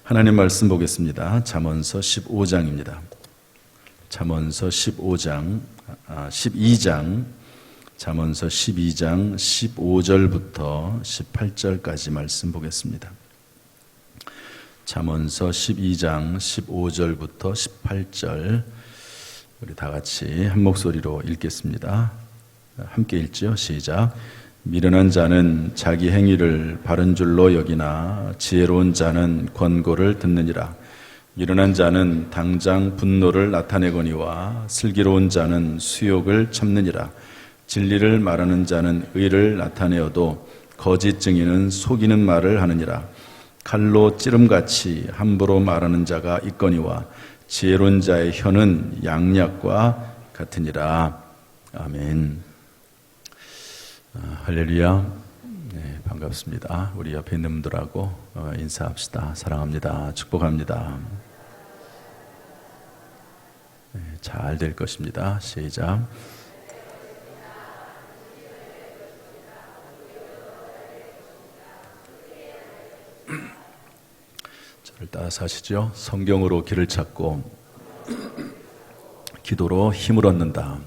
하나님 말씀 보겠습니다. 잠언서 15장입니다. 잠언서 12장, 잠언서 12장 15절부터 18절까지 말씀 보겠습니다. 잠언서 12장 15절부터 18절 우리 다 같이 한 목소리로 읽겠습니다. 함께 읽죠. 시작. 미련한 자는 자기 행위를 바른 줄로 여기나 지혜로운 자는 권고를 듣느니라. 미련한 자는 당장 분노를 나타내거니와 슬기로운 자는 수욕을 참느니라. 진리를 말하는 자는 의를 나타내어도 거짓 증인은 속이는 말을 하느니라. 칼로 찌름같이 함부로 말하는 자가 있거니와 지혜로운 자의 혀는 양약과 같으니라. 아멘. 할렐루야. 네, 반갑습니다. 우리 옆에 있는 분들하고 인사합시다. 사랑합니다. 축복합니다. 네, 잘 될 것입니다. 시작. 저를 따라서 하시죠. 성경으로 길을 찾고 기도로 힘을 얻는다.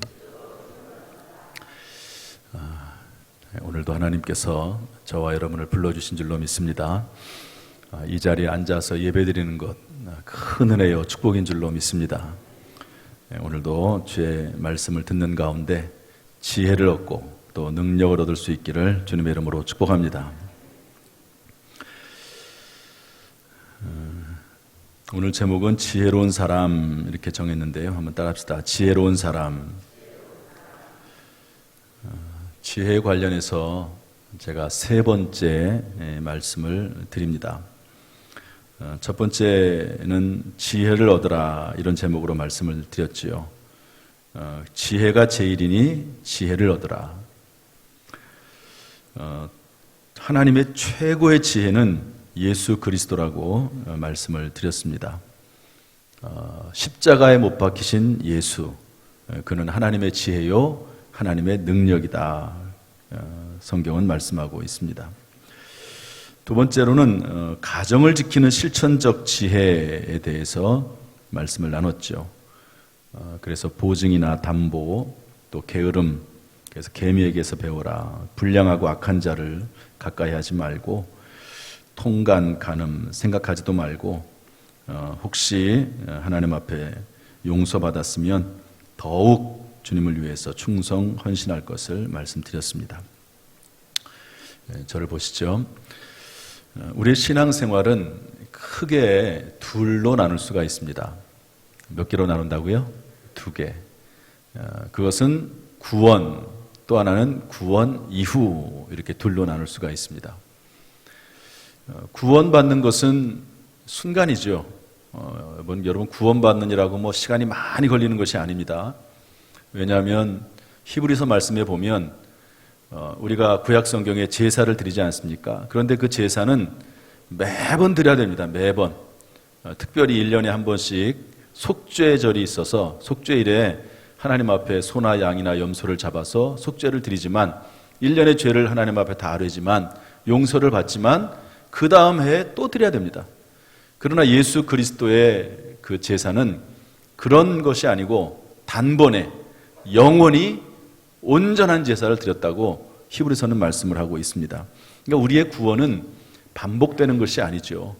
오늘도 하나님께서 저와 여러분을 불러주신 줄로 믿습니다. 이 자리에 앉아서 예배드리는 것 큰 은혜요 축복인 줄로 믿습니다. 오늘도 주의 말씀을 듣는 가운데 지혜를 얻고 또 능력을 얻을 수 있기를 주님의 이름으로 축복합니다. 오늘 제목은 지혜로운 사람 이렇게 정했는데요. 한번 따라합시다. 지혜로운 사람. 지혜에 관련해서 제가 세 번째 말씀을 드립니다. 첫 번째는 지혜를 얻으라 이런 제목으로 말씀을 드렸지요. 지혜가 제일이니 지혜를 얻으라. 하나님의 최고의 지혜는 예수 그리스도라고 말씀을 드렸습니다. 십자가에 못 박히신 예수, 그는 하나님의 지혜요 하나님의 능력이다. 성경은 말씀하고 있습니다. 두 번째로는 가정을 지키는 실천적 지혜에 대해서 말씀을 나눴죠. 그래서 보증이나 담보, 또 게으름, 그래서 개미에게서 배워라. 불량하고 악한 자를 가까이 하지 말고 통간, 간음 생각하지도 말고 혹시 하나님 앞에 용서받았으면 더욱 주님을 위해서 충성 헌신할 것을 말씀드렸습니다. 저를 보시죠. 우리의 신앙생활은 크게 둘로 나눌 수가 있습니다. 몇 개로 나눈다고요? 2개. 그것은 구원, 또 하나는 구원 이후 이렇게 둘로 나눌 수가 있습니다. 구원받는 것은 순간이죠. 여러분 구원받느니라고 시간이 많이 걸리는 것이 아닙니다. 왜냐하면 히브리서 말씀에 보면 우리가 구약 성경에 제사를 드리지 않습니까? 그런데 그 제사는 매번 드려야 됩니다. 매번. 특별히 1년에 한 번씩 속죄절이 있어서 속죄일에 하나님 앞에 소나 양이나 염소를 잡아서 속죄를 드리지만 1년의 죄를 하나님 앞에 다 아뢰지만 용서를 받지만 그 다음 해에 또 드려야 됩니다. 그러나 예수 그리스도의 그 제사는 그런 것이 아니고 단번에 영원히 온전한 제사를 드렸다고 히브리서는 말씀을 하고 있습니다. 그러니까 우리의 구원은 반복되는 것이 아니죠.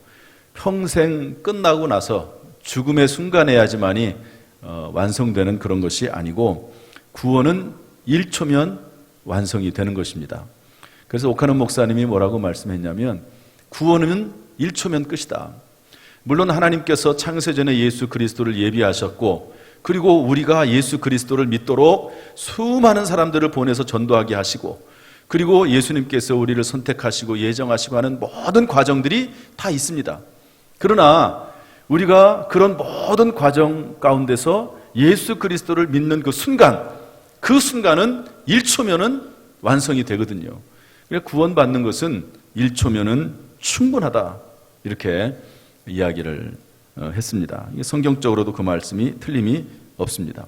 평생 끝나고 나서 죽음의 순간에야지만이 완성되는 그런 것이 아니고 구원은 1초면 완성이 되는 것입니다. 그래서 오카는 목사님이 뭐라고 말씀했냐면 구원은 1초면 끝이다. 물론 하나님께서 창세전에 예수 그리스도를 예비하셨고 그리고 우리가 예수 그리스도를 믿도록 수많은 사람들을 보내서 전도하게 하시고 그리고 예수님께서 우리를 선택하시고 예정하시고 하는 모든 과정들이 다 있습니다. 그러나 우리가 그런 모든 과정 가운데서 예수 그리스도를 믿는 그 순간은 1초면은 완성이 되거든요. 그러니까 구원받는 것은 1초면은 충분하다 이렇게 이야기를 했습니다. 성경적으로도 그 말씀이 틀림이 없습니다.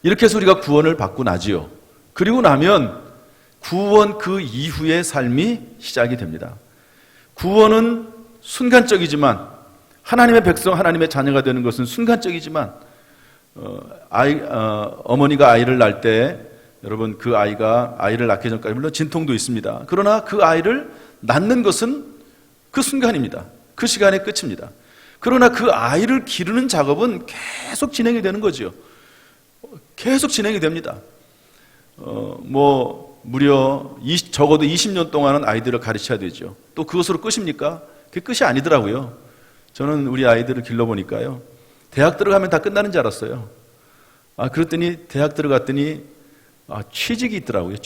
이렇게 해서 우리가 구원을 받고 나지요. 그리고 나면 구원 그 이후의 삶이 시작이 됩니다. 구원은 순간적이지만, 하나님의 백성, 하나님의 자녀가 되는 것은 순간적이지만, 어머니가 아이를 낳을 때 여러분 그 아이가 아이를 낳기 전까지 물론 진통도 있습니다. 그러나 그 아이를 낳는 것은 그 순간입니다. 그 시간의 끝입니다. 그러나 그 아이를 기르는 작업은 계속 진행이 되는 거죠. 계속 진행이 됩니다. 무려 적어도 20년 동안은 아이들을 가르쳐야 되죠. 또 그것으로 끝입니까? 그게 끝이 아니더라고요. 저는 우리 아이들을 길러보니까요, 대학 들어가면 다 끝나는 줄 알았어요. 그랬더니 대학 들어갔더니 취직이 있더라고요.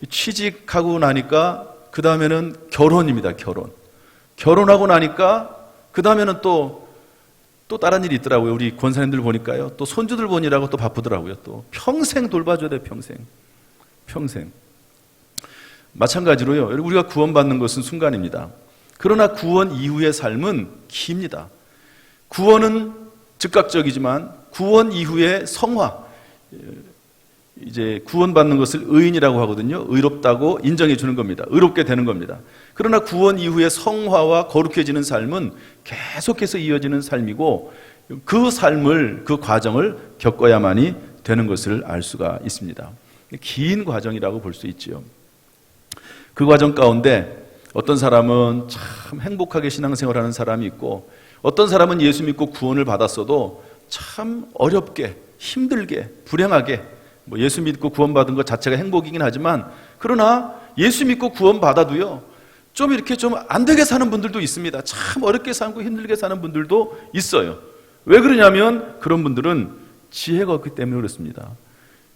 취직하고 나니까 그 다음에는 결혼입니다. 결혼하고 나니까 그 다음에는 또 다른 일이 있더라고요. 우리 권사님들 보니까요, 또 손주들 보느라고 또 바쁘더라고요. 또 평생 돌봐줘야 돼요. 평생. 마찬가지로요, 우리가 구원받는 것은 순간입니다. 그러나 구원 이후의 삶은 깁니다. 구원은 즉각적이지만 구원 이후의 성화, 이제 구원받는 것을 의인이라고 하거든요. 의롭다고 인정해 주는 겁니다. 의롭게 되는 겁니다. 그러나 구원 이후의 성화와 거룩해지는 삶은 계속해서 이어지는 삶이고, 그 삶을, 그 과정을 겪어야만이 되는 것을 알 수가 있습니다. 긴 과정이라고 볼 수 있죠. 그 과정 가운데 어떤 사람은 참 행복하게 신앙생활하는 사람이 있고, 어떤 사람은 예수 믿고 구원을 받았어도 참 어렵게, 힘들게, 불행하게, 예수 믿고 구원받은 것 자체가 행복이긴 하지만, 그러나 예수 믿고 구원받아도요, 좀 이렇게 좀 안 되게 사는 분들도 있습니다. 참 어렵게 살고 힘들게 사는 분들도 있어요. 왜 그러냐면 그런 분들은 지혜가 없기 때문에 그렇습니다.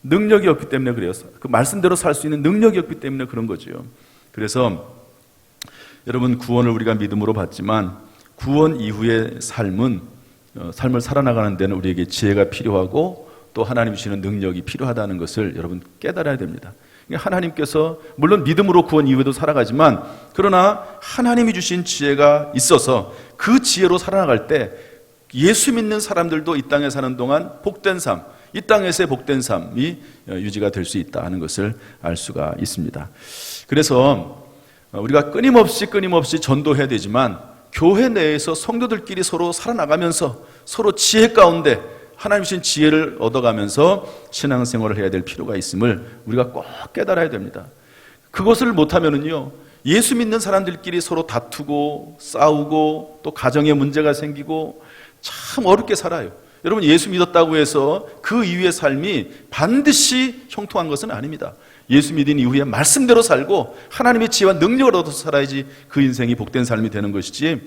능력이 없기 때문에 그래요. 그 말씀대로 살 수 있는 능력이 없기 때문에 그런 거죠. 그래서 여러분, 구원을 우리가 믿음으로 받지만 구원 이후의 삶을 살아나가는 데는 우리에게 지혜가 필요하고 또 하나님 주시는 능력이 필요하다는 것을 여러분 깨달아야 됩니다. 하나님께서 물론 믿음으로 구원 이후에도 살아가지만, 그러나 하나님이 주신 지혜가 있어서 그 지혜로 살아나갈 때 예수 믿는 사람들도 이 땅에 사는 동안 복된 삶, 이 땅에서의 복된 삶이 유지가 될 수 있다는 것을 알 수가 있습니다. 그래서 우리가 끊임없이 전도해야 되지만, 교회 내에서 성도들끼리 서로 살아나가면서 서로 지혜 가운데 하나님 주신 지혜를 얻어가면서 신앙생활을 해야 될 필요가 있음을 우리가 꼭 깨달아야 됩니다. 그것을 못하면은요, 예수 믿는 사람들끼리 서로 다투고 싸우고 또 가정에 문제가 생기고 참 어렵게 살아요. 여러분, 예수 믿었다고 해서 그 이후의 삶이 반드시 형통한 것은 아닙니다. 예수 믿은 이후에 말씀대로 살고 하나님의 지혜와 능력을 얻어서 살아야지 그 인생이 복된 삶이 되는 것이지,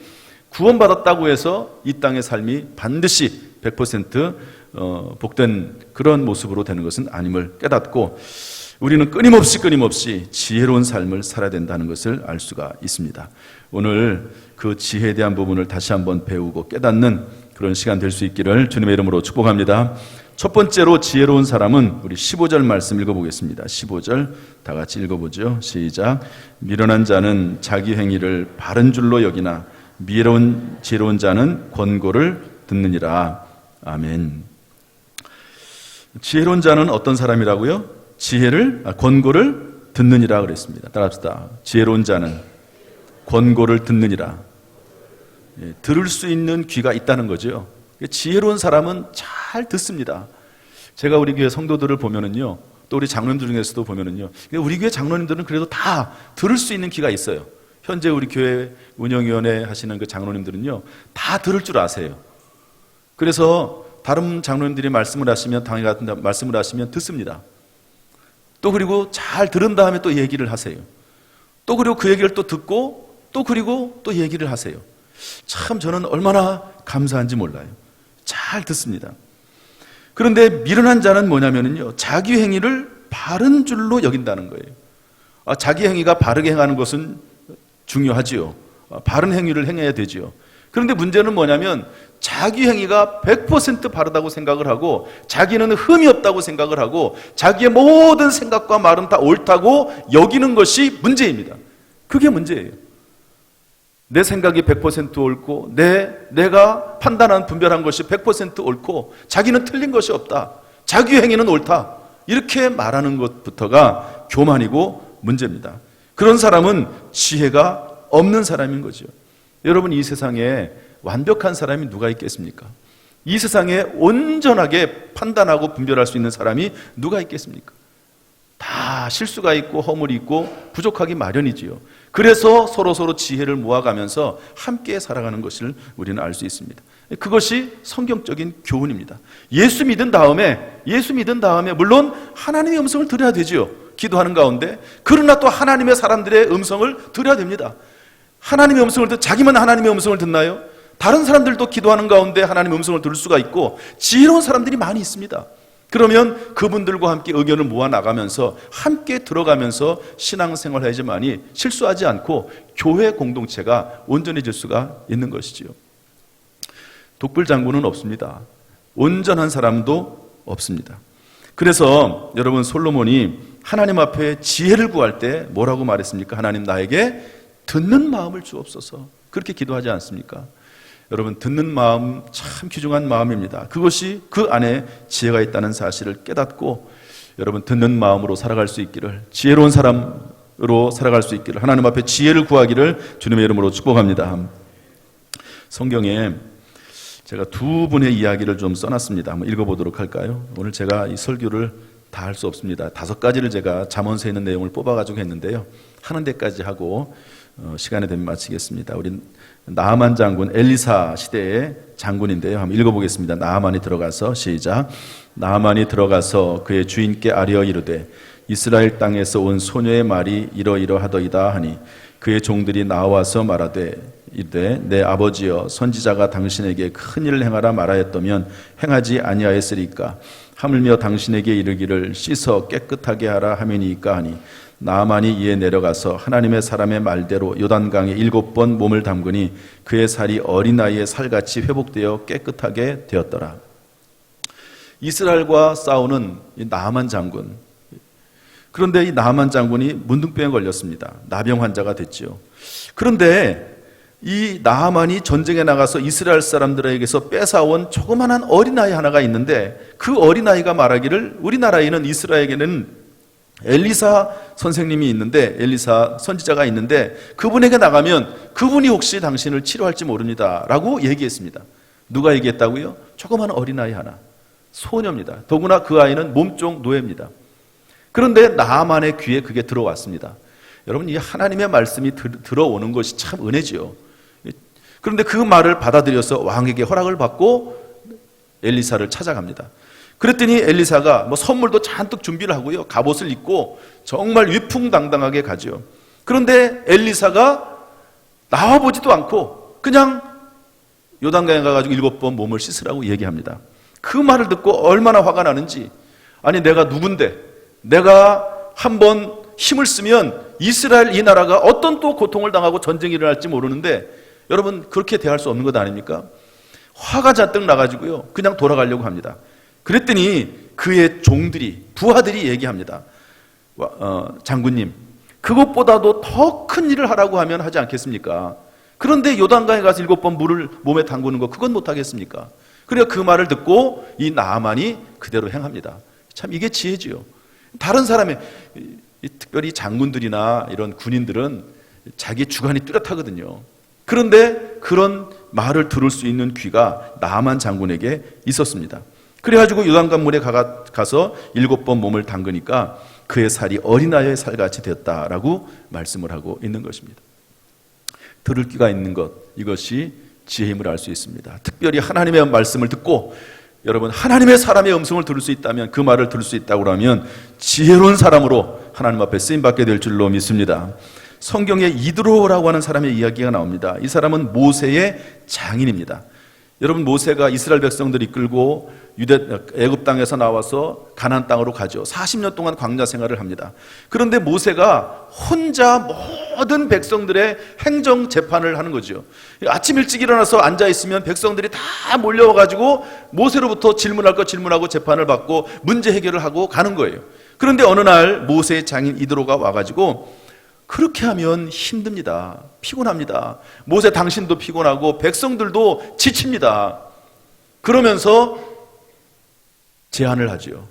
구원받았다고 해서 이 땅의 삶이 반드시 100% 복된 그런 모습으로 되는 것은 아님을 깨닫고, 우리는 끊임없이 지혜로운 삶을 살아야 된다는 것을 알 수가 있습니다. 오늘 그 지혜에 대한 부분을 다시 한번 배우고 깨닫는 그런 시간 될 수 있기를 주님의 이름으로 축복합니다. 첫 번째로 지혜로운 사람은 우리 15절 말씀 읽어보겠습니다. 15절 다 같이 읽어보죠. 시작. 미련한 자는 자기 행위를 바른 줄로 여기나 지혜로운 자는 권고를 듣느니라. 아멘. 지혜로운 자는 어떤 사람이라고요? 권고를 듣느니라 그랬습니다. 따라합시다. 지혜로운 자는 권고를 듣느니라. 들을 수 있는 귀가 있다는 거죠. 지혜로운 사람은 잘 듣습니다. 제가 우리 교회 성도들을 보면은요, 또 우리 장로님들 중에서도 보면은요, 우리 교회 장로님들은 그래도 다 들을 수 있는 귀가 있어요. 현재 우리 교회 운영위원회 하시는 그 장로님들은요, 다 들을 줄 아세요. 그래서 다른 장로님들이 말씀을 하시면, 당회 같은 말씀을 하시면 듣습니다. 또 그리고 잘 들은 다음에 또 얘기를 하세요. 또 그리고 그 얘기를 또 듣고 또 그리고 또 얘기를 하세요. 참 저는 얼마나 감사한지 몰라요. 잘 듣습니다. 그런데 미련한 자는 뭐냐면요, 자기 행위를 바른 줄로 여긴다는 거예요. 자기 행위가 바르게 행하는 것은 중요하지요. 바른 행위를 행해야 되지요. 그런데 문제는 뭐냐면 자기 행위가 100% 바르다고 생각을 하고 자기는 흠이 없다고 생각을 하고 자기의 모든 생각과 말은 다 옳다고 여기는 것이 문제입니다. 그게 문제예요. 내 생각이 100% 옳고 내가 판단한 분별한 것이 100% 옳고 자기는 틀린 것이 없다. 자기 행위는 옳다. 이렇게 말하는 것부터가 교만이고 문제입니다. 그런 사람은 지혜가 없는 사람인 거죠. 여러분, 이 세상에 완벽한 사람이 누가 있겠습니까? 이 세상에 온전하게 판단하고 분별할 수 있는 사람이 누가 있겠습니까? 다 실수가 있고 허물이 있고 부족하기 마련이지요. 그래서 서로 지혜를 모아가면서 함께 살아가는 것을 우리는 알 수 있습니다. 그것이 성경적인 교훈입니다. 예수 믿은 다음에 물론 하나님의 음성을 들어야 되지요. 기도하는 가운데. 그러나 또 하나님의 사람들의 음성을 들어야 됩니다. 하나님의 음성을 자기만 하나님의 음성을 듣나요? 다른 사람들도 기도하는 가운데 하나님의 음성을 들을 수가 있고 지혜로운 사람들이 많이 있습니다. 그러면 그분들과 함께 의견을 모아 나가면서 함께 들어가면서 신앙생활 해야지만이 실수하지 않고 교회 공동체가 온전해질 수가 있는 것이지요. 독불장군은 없습니다. 온전한 사람도 없습니다. 그래서 여러분, 솔로몬이 하나님 앞에 지혜를 구할 때 뭐라고 말했습니까? 하나님, 나에게 듣는 마음을 주옵소서. 그렇게 기도하지 않습니까? 여러분, 듣는 마음 참 귀중한 마음입니다. 그것이 그 안에 지혜가 있다는 사실을 깨닫고 여러분, 듣는 마음으로 살아갈 수 있기를, 지혜로운 사람으로 살아갈 수 있기를, 하나님 앞에 지혜를 구하기를 주님의 이름으로 축복합니다. 성경에 제가 두 분의 이야기를 좀 써놨습니다. 한번 읽어보도록 할까요? 오늘 제가 이 설교를 다 할 수 없습니다. 5가지를 제가 잠언서에 있는 내용을 뽑아가지고 했는데요. 하는 데까지 하고 시간이 되면 마치겠습니다. 우리 나아만 장군, 엘리사 시대의 장군인데요. 한번 읽어보겠습니다. 나아만이 들어가서, 시작. 나아만이 들어가서 그의 주인께 아뢰어 이르되 이스라엘 땅에서 온 소녀의 말이 이러이러하더이다 하니 그의 종들이 나와서 말하되 이르되 내 아버지여, 선지자가 당신에게 큰 일을 행하라 말하였다면 행하지 아니하였으리까? 하물며 당신에게 이르기를 씻어 깨끗하게 하라 하매니이까 하니 나아만이 이에 내려가서 하나님의 사람의 말대로 요단강에 7번 몸을 담그니 그의 살이 어린아이의 살같이 회복되어 깨끗하게 되었더라. 이스라엘과 싸우는 이 나아만 장군, 그런데 이 나아만 장군이 문둥병에 걸렸습니다. 나병 환자가 됐죠. 그런데 이 나아만이 전쟁에 나가서 이스라엘 사람들에게서 뺏어온 조그만한 어린아이 하나가 있는데 그 어린아이가 말하기를, 우리나라에는 이스라엘에게는 엘리사 선생님이 있는데, 엘리사 선지자가 있는데 그분에게 나가면 그분이 혹시 당신을 치료할지 모릅니다 라고 얘기했습니다. 누가 얘기했다고요? 조그마한 어린아이 하나, 소녀입니다. 더구나 그 아이는 몸종 노예입니다. 그런데 나아만의 귀에 그게 들어왔습니다. 여러분, 이 하나님의 말씀이 들어오는 것이 참 은혜지요. 그런데 그 말을 받아들여서 왕에게 허락을 받고 엘리사를 찾아갑니다. 그랬더니 엘리사가 선물도 잔뜩 준비를 하고요, 갑옷을 입고 정말 위풍당당하게 가죠. 그런데 엘리사가 나와보지도 않고 그냥 요단강에 가가지고 7번 몸을 씻으라고 얘기합니다. 그 말을 듣고 얼마나 화가 나는지, 아니 내가 누군데, 내가 한번 힘을 쓰면 이스라엘 이 나라가 어떤 또 고통을 당하고 전쟁이 일어날지 모르는데, 여러분 그렇게 대할 수 없는 것 아닙니까? 화가 잔뜩 나가지고요 그냥 돌아가려고 합니다. 그랬더니 그의 종들이, 부하들이 얘기합니다. 장군님, 그것보다도 더 큰 일을 하라고 하면 하지 않겠습니까? 그런데 요단강에 가서 7번 물을 몸에 담그는 거, 그건 못하겠습니까? 그래서 그 말을 듣고 이 나아만이 그대로 행합니다. 참 이게 지혜지요. 다른 사람의, 특별히 장군들이나 이런 군인들은 자기 주관이 뚜렷하거든요. 그런데 그런 말을 들을 수 있는 귀가 나아만 장군에게 있었습니다. 그래가지고 요단강 물에 가서 7번 몸을 담그니까 그의 살이 어린아이의 살같이 되었다라고 말씀을 하고 있는 것입니다. 들을 귀가 있는 것, 이것이 지혜임을 알 수 있습니다. 특별히 하나님의 말씀을 듣고, 여러분 하나님의 사람의 음성을 들을 수 있다면, 그 말을 들을 수 있다고 하면 지혜로운 사람으로 하나님 앞에 쓰임받게 될 줄로 믿습니다. 성경에 이드로라고 하는 사람의 이야기가 나옵니다. 이 사람은 모세의 장인입니다. 여러분, 모세가 이스라엘 백성들을 이끌고 애굽 땅에서 나와서 가나안 땅으로 가죠. 40년 동안 광야 생활을 합니다. 그런데 모세가 혼자 모든 백성들의 행정 재판을 하는 거죠. 아침 일찍 일어나서 앉아 있으면 백성들이 다 몰려와 가지고 모세로부터 질문할 거 질문하고 재판을 받고 문제 해결을 하고 가는 거예요. 그런데 어느 날 모세의 장인 이드로가 와 가지고, 그렇게 하면 힘듭니다. 피곤합니다. 모세 당신도 피곤하고 백성들도 지칩니다. 그러면서 제안을 하죠.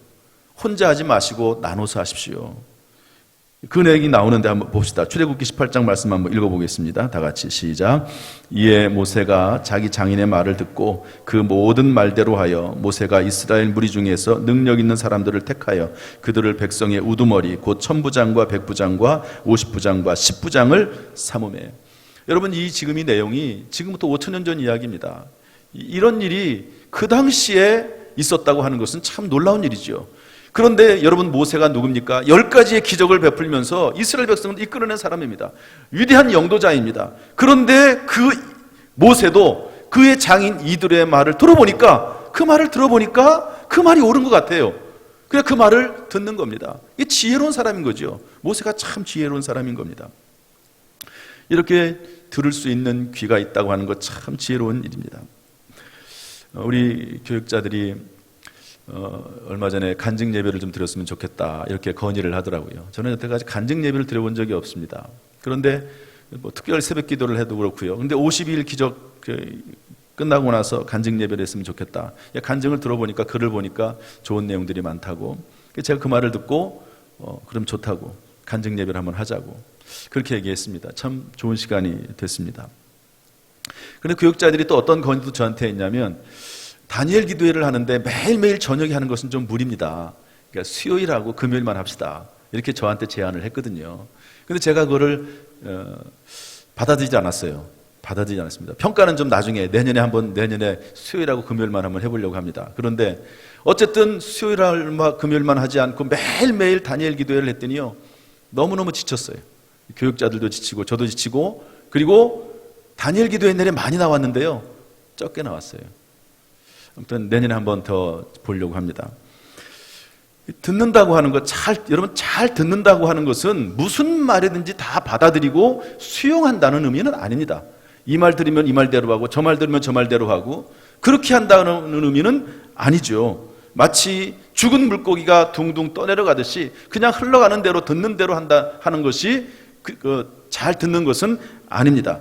혼자 하지 마시고 나눠서 하십시오. 그 내용이 나오는데 한번 봅시다. 출애굽기 18장 말씀 한번 읽어보겠습니다. 다 같이 시작. 이에 모세가 자기 장인의 말을 듣고 그 모든 말대로 하여 모세가 이스라엘 무리 중에서 능력 있는 사람들을 택하여 그들을 백성의 우두머리 곧 천부장과 백부장과 50부장과 10부장을 삼으매. 여러분, 이 지금 이 내용이 지금부터 5,000년 전 이야기입니다. 이런 일이 그 당시에 있었다고 하는 것은 참 놀라운 일이죠. 그런데 여러분, 모세가 누굽니까? 10가지의 기적을 베풀면서 이스라엘 백성을 이끌어낸 사람입니다. 위대한 영도자입니다. 그런데 그 모세도 그의 장인 이들의 말을 들어보니까 그 말이 옳은 것 같아요. 그냥 그 말을 듣는 겁니다. 이게 지혜로운 사람인 거죠. 모세가 참 지혜로운 사람인 겁니다. 이렇게 들을 수 있는 귀가 있다고 하는 것 참 지혜로운 일입니다. 우리 교육자들이 얼마 전에 간증 예배를 좀 드렸으면 좋겠다 이렇게 건의를 하더라고요. 저는 여태까지 간증 예배를 드려본 적이 없습니다. 그런데 뭐 특별 새벽 기도를 해도 그렇고요. 근데 52일 기적 끝나고 나서 간증 예배를 했으면 좋겠다. 간증을 들어보니까 글을 보니까 좋은 내용들이 많다고. 제가 그 말을 듣고 그럼 좋다고 간증 예배를 한번 하자고 그렇게 얘기했습니다. 참 좋은 시간이 됐습니다. 그런데 교육자들이 또 어떤 건의도 저한테 했냐면 다니엘 기도회를 하는데 매일매일 저녁에 하는 것은 좀 무리입니다. 그러니까 수요일하고 금요일만 합시다. 이렇게 저한테 제안을 했거든요. 근데 제가 그거를 받아들이지 않았어요. 받아들이지 않았습니다. 평가는 좀 나중에 내년에 수요일하고 금요일만 한번 해보려고 합니다. 그런데 어쨌든 수요일하고 금요일만 하지 않고 매일매일 다니엘 기도회를 했더니요, 너무너무 지쳤어요. 교육자들도 지치고 저도 지치고, 그리고 다니엘 기도회 내내 많이 나왔는데요, 적게 나왔어요. 아무튼 내년에 한번 더 보려고 합니다. 듣는다고 하는 것, 여러분 잘 듣는다고 하는 것은 무슨 말이든지 다 받아들이고 수용한다는 의미는 아닙니다. 이 말 들으면 이 말대로 하고 저 말 들으면 저 말대로 하고 그렇게 한다는 의미는 아니죠. 마치 죽은 물고기가 둥둥 떠내려가듯이 그냥 흘러가는 대로 듣는 대로 하는 것이 잘 듣는 것은 아닙니다.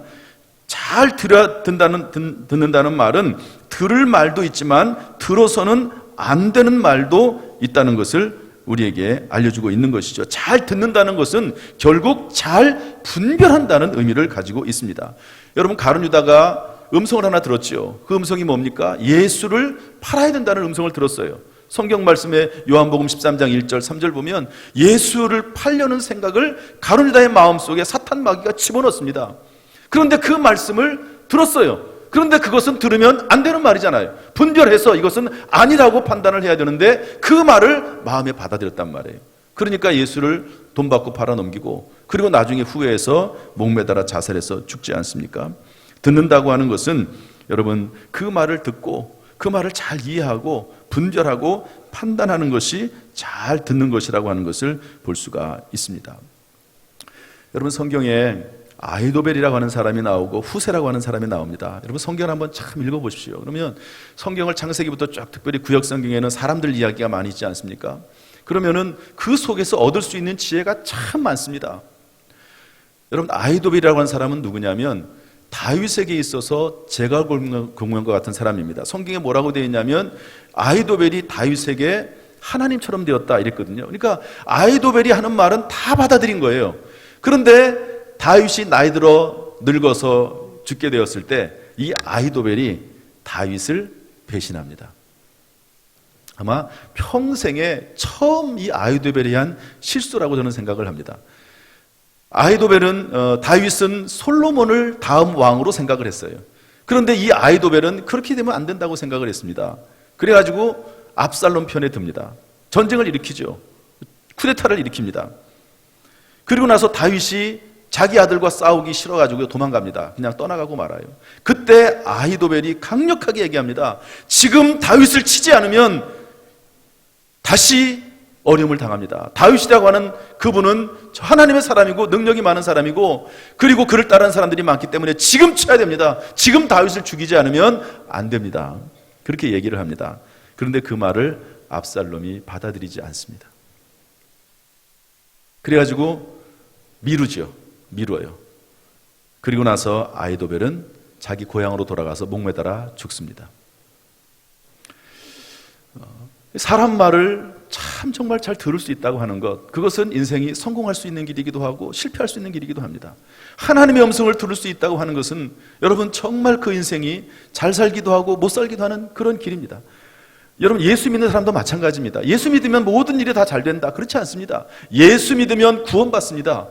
잘 듣는다는 말은 들을 말도 있지만 들어서는 안 되는 말도 있다는 것을 우리에게 알려주고 있는 것이죠. 잘 듣는다는 것은 결국 잘 분별한다는 의미를 가지고 있습니다. 여러분, 가룟 유다가 음성을 하나 들었죠. 그 음성이 뭡니까? 예수를 팔아야 된다는 음성을 들었어요. 성경 말씀에 요한복음 13장 1절 3절 보면 예수를 팔려는 생각을 가룟 유다의 마음속에 사탄 마귀가 집어넣습니다. 그런데 그 말씀을 들었어요. 그런데 그것은 들으면 안 되는 말이잖아요. 분별해서 이것은 아니라고 판단을 해야 되는데 그 말을 마음에 받아들였단 말이에요. 그러니까 예수를 돈 받고 팔아넘기고, 그리고 나중에 후회해서 목매달아 자살해서 죽지 않습니까? 듣는다고 하는 것은 여러분, 그 말을 듣고 그 말을 잘 이해하고 분별하고 판단하는 것이 잘 듣는 것이라고 하는 것을 볼 수가 있습니다. 여러분, 성경에 아히도벨이라고 하는 사람이 나오고 후세라고 하는 사람이 나옵니다. 여러분, 성경을 한번 참 읽어보십시오. 그러면 성경을 창세기부터 쫙, 특별히 구약 성경에는 사람들 이야기가 많이 있지 않습니까? 그러면은 그 속에서 얻을 수 있는 지혜가 참 많습니다. 여러분, 아히도벨이라고 하는 사람은 누구냐면 다윗에게 있어서 제갈 공무원과 같은 사람입니다. 성경에 뭐라고 되어 있냐면 아히도벨이 다윗에게 하나님처럼 되었다 이랬거든요. 그러니까 아히도벨이 하는 말은 다 받아들인 거예요. 그런데 다윗이 나이 들어 늙어서 죽게 되었을 때 이 아히도벨이 다윗을 배신합니다. 아마 평생에 처음 이 아히도벨이 한 실수라고 저는 생각을 합니다. 다윗은 솔로몬을 다음 왕으로 생각을 했어요. 그런데 이 아히도벨은 그렇게 되면 안 된다고 생각을 했습니다. 그래가지고 압살롬 편에 듭니다. 전쟁을 일으키죠. 쿠데타를 일으킵니다. 그리고 나서 다윗이 자기 아들과 싸우기 싫어가지고 도망갑니다. 그냥 떠나가고 말아요. 그때 아히도벨이 강력하게 얘기합니다. 지금 다윗을 치지 않으면 다시 어려움을 당합니다. 다윗이라고 하는 그분은 하나님의 사람이고 능력이 많은 사람이고, 그리고 그를 따르는 사람들이 많기 때문에 지금 쳐야 됩니다. 지금 다윗을 죽이지 않으면 안 됩니다. 그렇게 얘기를 합니다. 그런데 그 말을 압살롬이 받아들이지 않습니다. 그래가지고 미뤄요. 그리고 나서 아히도벨은 자기 고향으로 돌아가서 목매달아 죽습니다. 사람 말을 참 정말 잘 들을 수 있다고 하는 것, 그것은 인생이 성공할 수 있는 길이기도 하고 실패할 수 있는 길이기도 합니다. 하나님의 음성을 들을 수 있다고 하는 것은 여러분 정말 그 인생이 잘 살기도 하고 못 살기도 하는 그런 길입니다. 여러분 예수 믿는 사람도 마찬가지입니다. 예수 믿으면 모든 일이 다 잘 된다, 그렇지 않습니다. 예수 믿으면 구원받습니다.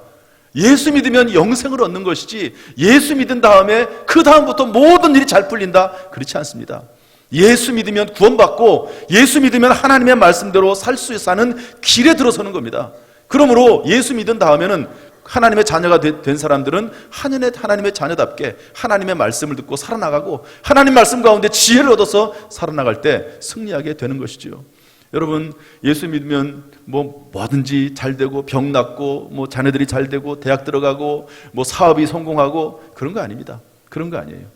예수 믿으면 영생을 얻는 것이지, 예수 믿은 다음에 그 다음부터 모든 일이 잘 풀린다, 그렇지 않습니다. 예수 믿으면 구원받고 예수 믿으면 하나님의 말씀대로 살 수 사는 길에 들어서는 겁니다. 그러므로 예수 믿은 다음에는 하나님의 자녀가 된 사람들은 하나님의 자녀답게 하나님의 말씀을 듣고 살아나가고 하나님 말씀 가운데 지혜를 얻어서 살아나갈 때 승리하게 되는 것이죠. 여러분 예수 믿으면 뭐든지 잘 되고 병 낫고 자녀들이 잘 되고 대학 들어가고 사업이 성공하고 그런 거 아닙니다. 그런 거 아니에요.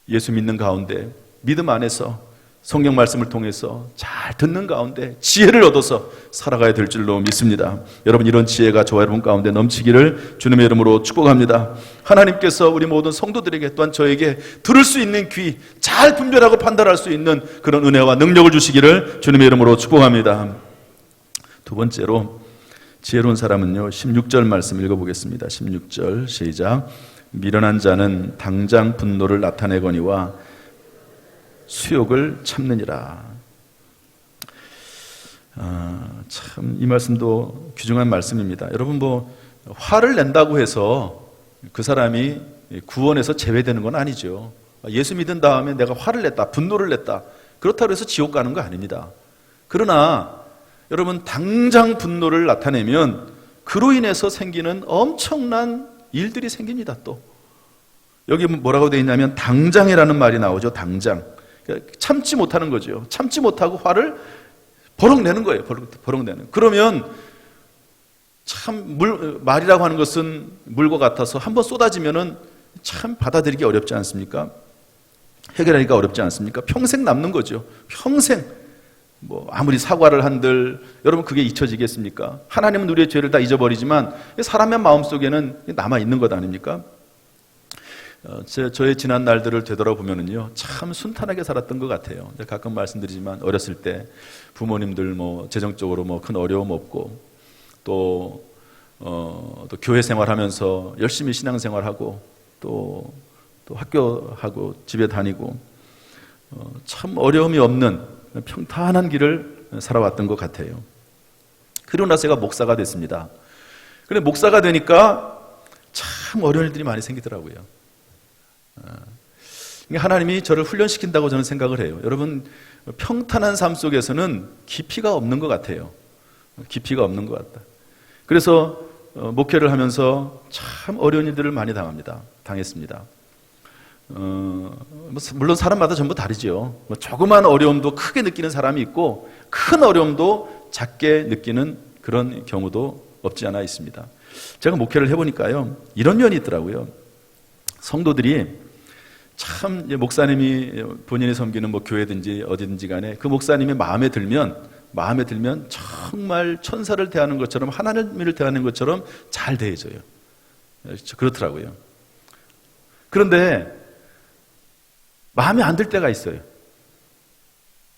예수 믿는 가운데 믿음 안에서 성경 말씀을 통해서 잘 듣는 가운데 지혜를 얻어서 살아가야 될 줄로 믿습니다. 여러분 이런 지혜가 저와 여러분 가운데 넘치기를 주님의 이름으로 축복합니다. 하나님께서 우리 모든 성도들에게 또한 저에게 들을 수 있는 귀, 잘 분별하고 판단할 수 있는 그런 은혜와 능력을 주시기를 주님의 이름으로 축복합니다. 두 번째로 지혜로운 사람은요, 16절 말씀 읽어보겠습니다. 16절 시작. 미련한 자는 당장 분노를 나타내거니와 수욕을 참느니라. 참 이 말씀도 귀중한 말씀입니다. 여러분 화를 낸다고 해서 그 사람이 구원에서 제외되는 건 아니죠. 예수 믿은 다음에 내가 화를 냈다, 분노를 냈다, 그렇다고 해서 지옥 가는 거 아닙니다. 그러나 여러분 당장 분노를 나타내면 그로 인해서 생기는 엄청난 일들이 생깁니다. 또 여기 뭐라고 되어 있냐면 당장이라는 말이 나오죠. 당장. 참지 못하는 거죠. 참지 못하고 화를 버럭 내는 거예요. 버럭 내는. 그러면 참 말이라고 하는 것은 물과 같아서 한번 쏟아지면은 참 받아들이기 어렵지 않습니까? 해결하기가 어렵지 않습니까? 평생 남는 거죠. 평생. 아무리 사과를 한들 여러분 그게 잊혀지겠습니까? 하나님은 우리의 죄를 다 잊어버리지만 사람의 마음속에는 남아 있는 것 아닙니까? 저의 지난 날들을 되돌아보면은요, 참 순탄하게 살았던 것 같아요. 가끔 말씀드리지만 어렸을 때 부모님들 재정적으로 큰 어려움 없고 또 교회 생활하면서 열심히 신앙생활하고 또 학교하고 집에 다니고 참 어려움이 없는 평탄한 길을 살아왔던 것 같아요. 그리고 나서 제가 목사가 됐습니다. 그런데 목사가 되니까 참 어려운 일들이 많이 생기더라고요. 하나님이 저를 훈련시킨다고 저는 생각을 해요. 여러분 평탄한 삶 속에서는 깊이가 없는 것 같아요. 깊이가 없는 것 같다. 그래서 목회를 하면서 참 어려운 일들을 많이 당했습니다. 물론 사람마다 전부 다르죠. 조그만 어려움도 크게 느끼는 사람이 있고 큰 어려움도 작게 느끼는 그런 경우도 없지 않아 있습니다. 제가 목회를 해보니까요, 이런 면이 있더라고요. 성도들이 참 목사님이 본인이 섬기는 교회든지 어디든지 간에 그 목사님의 마음에 들면 정말 천사를 대하는 것처럼 하나님을 대하는 것처럼 잘 대해줘요. 그렇더라고요. 그런데 마음에 안 들 때가 있어요.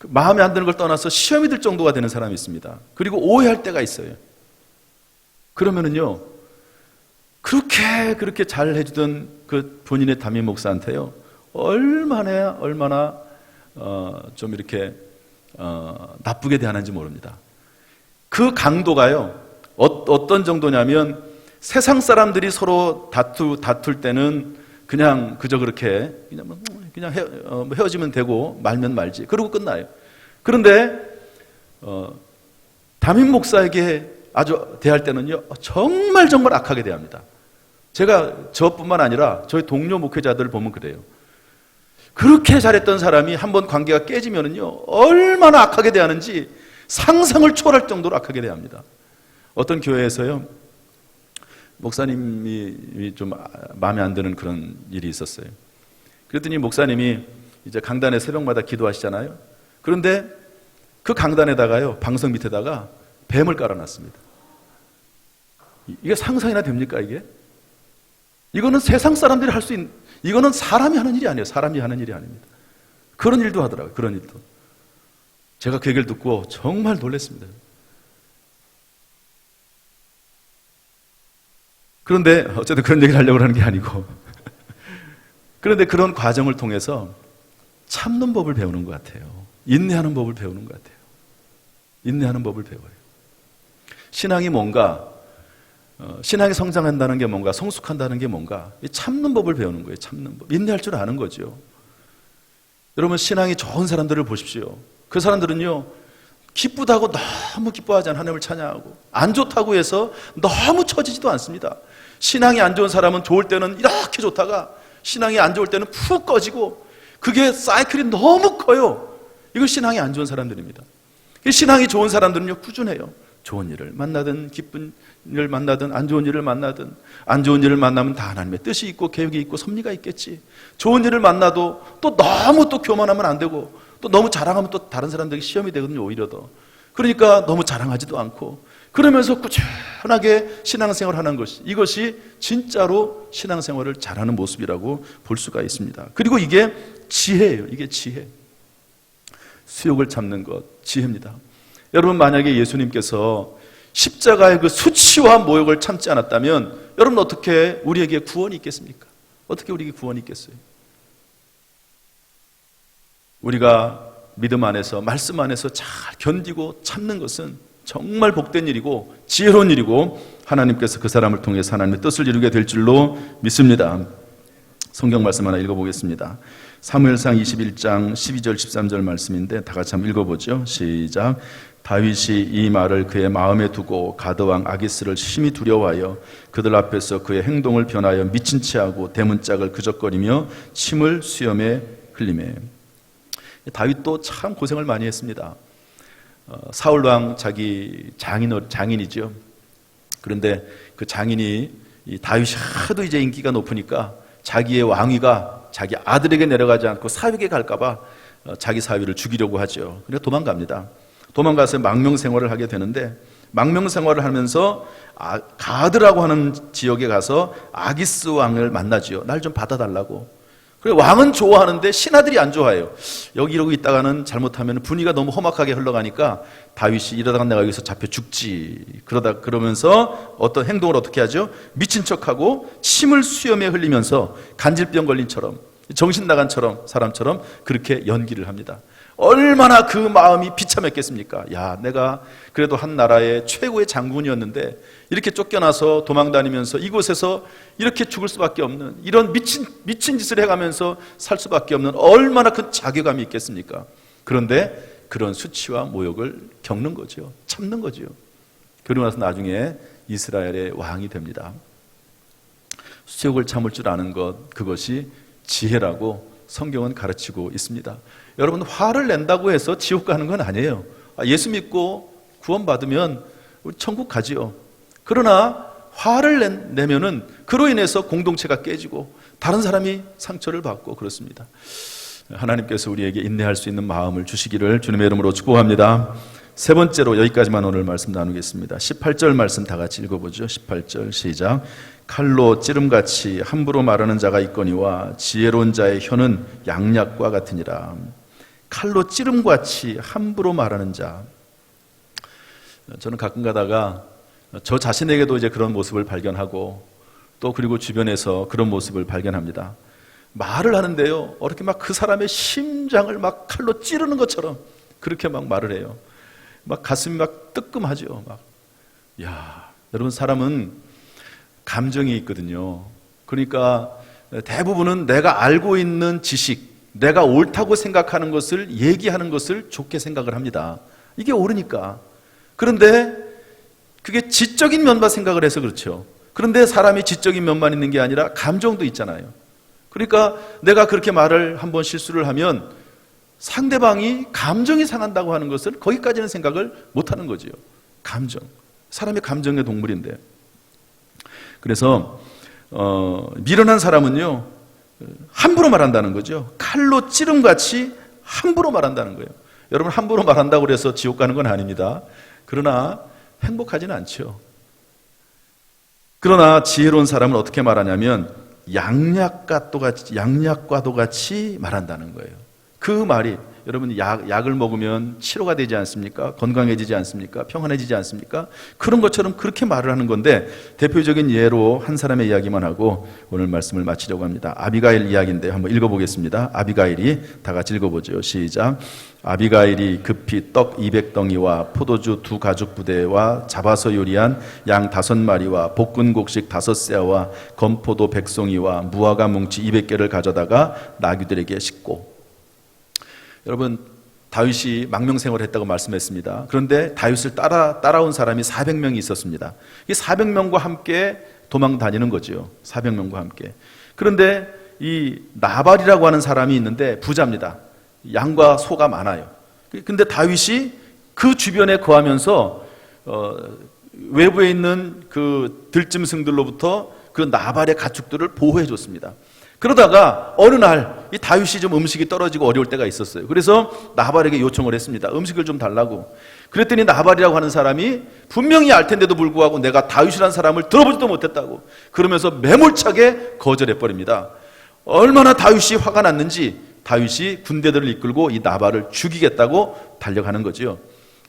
마음에 안 드는 걸 떠나서 시험이 들 정도가 되는 사람이 있습니다. 그리고 오해할 때가 있어요. 그러면은요, 그렇게 잘 해주던 그 본인의 담임 목사한테요, 얼마나 좀 이렇게 나쁘게 대하는지 모릅니다. 그 강도가요, 어떤 정도냐면 세상 사람들이 서로 다툴 때는 그저 그렇게 그냥 헤어지면 되고 말면 말지, 그러고 끝나요. 그런데 담임 목사에게 아주 대할 때는요, 정말 악하게 대합니다. 제가 저뿐만 아니라 저희 동료 목회자들을 보면 그래요. 그렇게 잘했던 사람이 한번 관계가 깨지면은요, 얼마나 악하게 대하는지 상상을 초월할 정도로 악하게 대합니다. 어떤 교회에서요, 목사님이 좀 마음에 안 드는 그런 일이 있었어요. 그랬더니 목사님이 이제 강단에 새벽마다 기도하시잖아요. 그런데 그 강단에다가요, 방석 밑에다가 뱀을 깔아놨습니다. 이게 상상이나 됩니까, 이게? 이거는 세상 사람들이 할 수 있는, 이거는 사람이 하는 일이 아니에요. 사람이 하는 일이 아닙니다. 그런 일도 하더라고요. 그런 일도. 제가 그 얘기를 듣고 정말 놀랐습니다. 그런데 어쨌든 그런 얘기를 하려고 하는 게 아니고 그런데 그런 과정을 통해서 참는 법을 배우는 것 같아요. 인내하는 법을 배우는 것 같아요. 인내하는 법을 배워요. 신앙이 뭔가, 신앙이 성장한다는 게 뭔가, 성숙한다는 게 뭔가, 참는 법을 배우는 거예요. 참는 법. 인내할 줄 아는 거죠. 여러분, 신앙이 좋은 사람들을 보십시오. 그 사람들은요, 기쁘다고 너무 기뻐하지 않아 하나님을 찬양하고, 안 좋다고 해서 너무 처지지도 않습니다. 신앙이 안 좋은 사람은 좋을 때는 이렇게 좋다가 신앙이 안 좋을 때는 푹 꺼지고, 그게 사이클이 너무 커요. 이거 신앙이 안 좋은 사람들입니다. 신앙이 좋은 사람들은요, 꾸준해요. 좋은 일을 만나든 기쁜 일을 만나든 안 좋은 일을 만나든, 안 좋은 일을 만나면 다 하나님의 뜻이 있고 계획이 있고 섭리가 있겠지. 좋은 일을 만나도 또 너무 또 교만하면 안 되고, 또 너무 자랑하면 또 다른 사람들에게 시험이 되거든요. 오히려 더. 그러니까 너무 자랑하지도 않고, 그러면서 꾸준하게 신앙생활을 하는 것이, 이것이 진짜로 신앙생활을 잘하는 모습이라고 볼 수가 있습니다. 그리고 이게 지혜예요. 이게 지혜. 수욕을 참는 것, 지혜입니다. 여러분, 만약에 예수님께서 십자가의 그 수치와 모욕을 참지 않았다면 여러분 어떻게 우리에게 구원이 있겠습니까? 어떻게 우리에게 구원이 있겠어요? 우리가 믿음 안에서, 말씀 안에서 잘 견디고 참는 것은 정말 복된 일이고 지혜로운 일이고, 하나님께서 그 사람을 통해서 하나님의 뜻을 이루게 될 줄로 믿습니다. 성경 말씀 하나 읽어보겠습니다. 사무엘상 21장 12절 13절 말씀인데 다 같이 한번 읽어보죠. 시작. 다윗이 이 말을 그의 마음에 두고 가드왕 아기스를 심히 두려워하여 그들 앞에서 그의 행동을 변하여 미친 채하고 대문짝을 그적거리며 침을 수염에 흘리매. 다윗도 참 고생을 많이 했습니다. 사울왕 자기 장인이죠. 그런데 그 장인이 다윗이 하도 이제 인기가 높으니까 자기의 왕위가 자기 아들에게 내려가지 않고 사위에게 갈까봐 자기 사위를 죽이려고 하죠. 그래서 도망갑니다. 도망가서 망명 생활을 하게 되는데, 망명 생활을 하면서 가드라고 하는 지역에 가서 아기스 왕을 만나지요. 날 좀 받아달라고. 그래, 왕은 좋아하는데 신하들이 안 좋아해요. 여기 이러고 있다가는 잘못하면 분위기가 너무 험악하게 흘러가니까 다윗이 이러다가 내가 여기서 잡혀 죽지. 그러면서 어떤 행동을 어떻게 하죠? 미친 척하고 침을 수염에 흘리면서 간질병 걸린처럼, 정신 나간 사람처럼 그렇게 연기를 합니다. 얼마나 그 마음이 비참했겠습니까? 야, 내가 그래도 한 나라의 최고의 장군이었는데 이렇게 쫓겨나서 도망다니면서 이곳에서 이렇게 죽을 수밖에 없는, 이런 미친 짓을 해가면서 살 수밖에 없는 얼마나 큰 자괴감이 있겠습니까? 그런데 그런 수치와 모욕을 겪는 거죠. 참는 거죠. 그러고 나서 나중에 이스라엘의 왕이 됩니다. 수욕을 참을 줄 아는 것, 그것이 지혜라고 성경은 가르치고 있습니다. 여러분, 화를 낸다고 해서 지옥 가는 건 아니에요. 예수 믿고 구원받으면 우리 천국 가지요. 그러나 화를 내면은 그로 인해서 공동체가 깨지고 다른 사람이 상처를 받고 그렇습니다. 하나님께서 우리에게 인내할 수 있는 마음을 주시기를 주님의 이름으로 축복합니다. 세 번째로 여기까지만 오늘 말씀 나누겠습니다. 18절 말씀 다 같이 읽어보죠. 18절 시작. 칼로 찌름같이 함부로 말하는 자가 있거니와 지혜로운 자의 혀는 양약과 같으니라. 칼로 찌름같이 함부로 말하는 자. 저는 가끔 가다가 저 자신에게도 이제 그런 모습을 발견하고, 또 그리고 주변에서 그런 모습을 발견합니다. 말을 하는데요, 어떻게 막 그 사람의 심장을 막 칼로 찌르는 것처럼 그렇게 막 말을 해요. 막 가슴이 막 뜨끔하죠. 막. 야, 여러분, 사람은 감정이 있거든요. 그러니까 대부분은 내가 알고 있는 지식, 내가 옳다고 생각하는 것을 얘기하는 것을 좋게 생각을 합니다. 이게 옳으니까. 그런데 그게 지적인 면만 생각을 해서 그렇죠. 그런데 사람이 지적인 면만 있는 게 아니라 감정도 있잖아요. 그러니까 내가 그렇게 말을 한번 실수를 하면 상대방이 감정이 상한다고 하는 것을 거기까지는 생각을 못하는 거죠. 감정. 사람이 감정의 동물인데. 그래서 미련한 사람은요, 함부로 말한다는 거죠. 칼로 찌름같이 함부로 말한다는 거예요. 여러분, 함부로 말한다고 해서 지옥 가는 건 아닙니다. 그러나 행복하지는 않죠. 그러나 지혜로운 사람은 어떻게 말하냐면 양약과도 같이 말한다는 거예요. 그 말이 여러분 약을 먹으면 치료가 되지 않습니까? 건강해지지 않습니까? 평안해지지 않습니까? 그런 것처럼 그렇게 말을 하는 건데, 대표적인 예로 한 사람의 이야기만 하고 오늘 말씀을 마치려고 합니다. 아비가일 이야기인데 한번 읽어보겠습니다. 아비가일이 다 같이 읽어보죠. 시작. 아비가일이 급히 떡 200덩이와 포도주 2가죽 부대와 잡아서 요리한 양 5마리와 볶은 곡식 5세와 건포도 100송이와 무화과 뭉치 200개를 가져다가 나귀들에게 싣고. 여러분, 다윗이 망명생활을 했다고 말씀했습니다. 그런데 다윗을 따라온 사람이 400명이 있었습니다. 이 400명과 함께 도망 다니는 거죠. 400명과 함께. 그런데 이 나발이라고 하는 사람이 있는데 부자입니다. 양과 소가 많아요. 근데 다윗이 그 주변에 거하면서 외부에 있는 그 들짐승들로부터 그 나발의 가축들을 보호해 줬습니다. 그러다가 어느 날 이 다윗이 좀 음식이 떨어지고 어려울 때가 있었어요. 그래서 나발에게 요청을 했습니다. 음식을 좀 달라고. 그랬더니 나발이라고 하는 사람이 분명히 알 텐데도 불구하고 내가 다윗이라는 사람을 들어보지도 못했다고 그러면서 매몰차게 거절해 버립니다. 얼마나 다윗이 화가 났는지 다윗이 군대들을 이끌고 이 나발을 죽이겠다고 달려가는 거죠.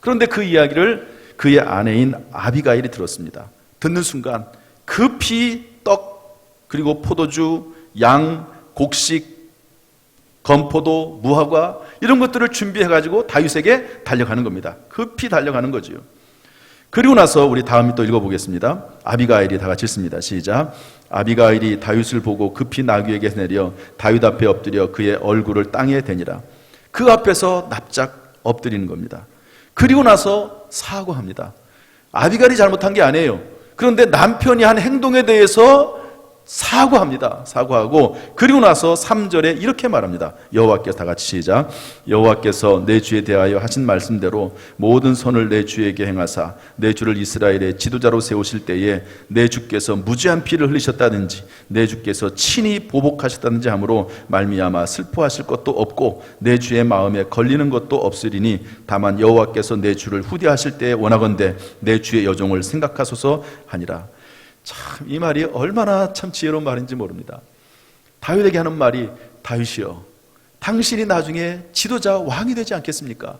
그런데 그 이야기를 그의 아내인 아비가일이 들었습니다. 듣는 순간 급히 떡 그리고 포도주, 양, 곡식, 건포도, 무화과 이런 것들을 준비해가지고 다윗에게 달려가는 겁니다. 급히 달려가는 거죠. 그리고 나서 우리 다음에 또 읽어보겠습니다. 아비가일이 다 같이 읽습니다. 시작. 아비가일이 다윗을 보고 급히 나귀에게 내려 다윗 앞에 엎드려 그의 얼굴을 땅에 대니라. 그 앞에서 납작 엎드리는 겁니다. 그리고 나서 사과합니다. 아비가일이 잘못한 게 아니에요. 그런데 남편이 한 행동에 대해서 사과합니다. 사과하고 그리고 나서 3절에 이렇게 말합니다. 여호와께서 다 같이 시작. 여호와께서 내 주에 대하여 하신 말씀대로 모든 선을 내 주에게 행하사 내 주를 이스라엘의 지도자로 세우실 때에 내 주께서 무죄한 피를 흘리셨다든지 내 주께서 친히 보복하셨다든지 하므로 말미암아 슬퍼하실 것도 없고 내 주의 마음에 걸리는 것도 없으리니 다만 여호와께서 내 주를 후대하실 때에 원하건대 내 주의 여종을 생각하소서 하니라. 참, 이 말이 얼마나 참 지혜로운 말인지 모릅니다. 다윗에게 하는 말이, 다윗이여, 당신이 나중에 지도자 왕이 되지 않겠습니까?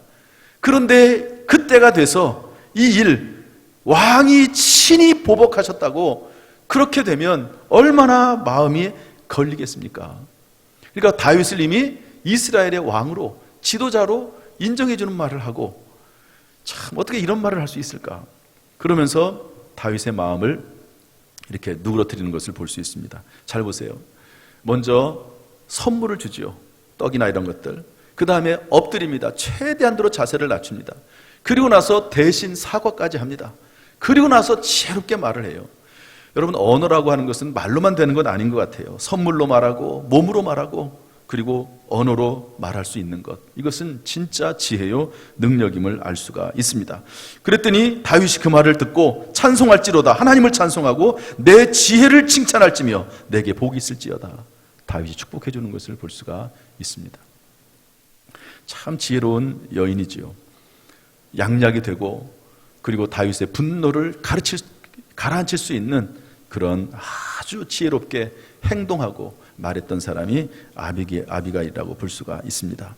그런데 그때가 돼서 이 일, 왕이 친히 보복하셨다고 그렇게 되면 얼마나 마음이 걸리겠습니까? 그러니까 다윗을 이미 이스라엘의 왕으로, 지도자로 인정해주는 말을 하고, 참 어떻게 이런 말을 할 수 있을까? 그러면서 다윗의 마음을 이렇게 누그러뜨리는 것을 볼 수 있습니다. 잘 보세요. 먼저 선물을 주지요. 떡이나 이런 것들. 그 다음에 엎드립니다. 최대한도로 자세를 낮춥니다. 그리고 나서 대신 사과까지 합니다. 그리고 나서 지혜롭게 말을 해요. 여러분, 언어라고 하는 것은 말로만 되는 건 아닌 것 같아요. 선물로 말하고 몸으로 말하고 그리고 언어로 말할 수 있는 것, 이것은 진짜 지혜요 능력임을 알 수가 있습니다. 그랬더니 다윗이 그 말을 듣고 찬송할지로다, 하나님을 찬송하고 내 지혜를 칭찬할지며 내게 복이 있을지어다. 다윗이 축복해 주는 것을 볼 수가 있습니다. 참 지혜로운 여인이지요. 양약이 되고 그리고 다윗의 분노를 가라앉힐 수 있는 그런 아주 지혜롭게 행동하고 말했던 사람이 아비가일이라고 볼 수가 있습니다.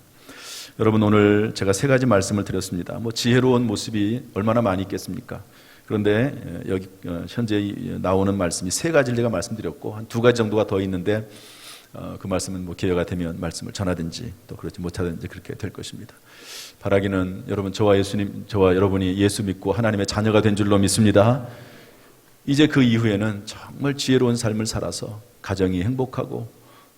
여러분, 오늘 제가 3가지 말씀을 드렸습니다. 지혜로운 모습이 얼마나 많이 있겠습니까? 그런데 여기 현재 나오는 말씀이 3가지를 제가 말씀드렸고 한 2가지 정도가 더 있는데 그 말씀은 기회가 되면 말씀을 전하든지 또 그렇지 못하든지 그렇게 될 것입니다. 바라기는 여러분, 저와 여러분이 예수 믿고 하나님의 자녀가 된 줄로 믿습니다. 이제 그 이후에는 정말 지혜로운 삶을 살아서 가정이 행복하고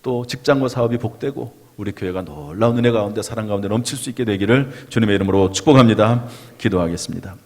또 직장과 사업이 복되고 우리 교회가 놀라운 은혜 가운데 사랑 가운데 넘칠 수 있게 되기를 주님의 이름으로 축복합니다. 기도하겠습니다.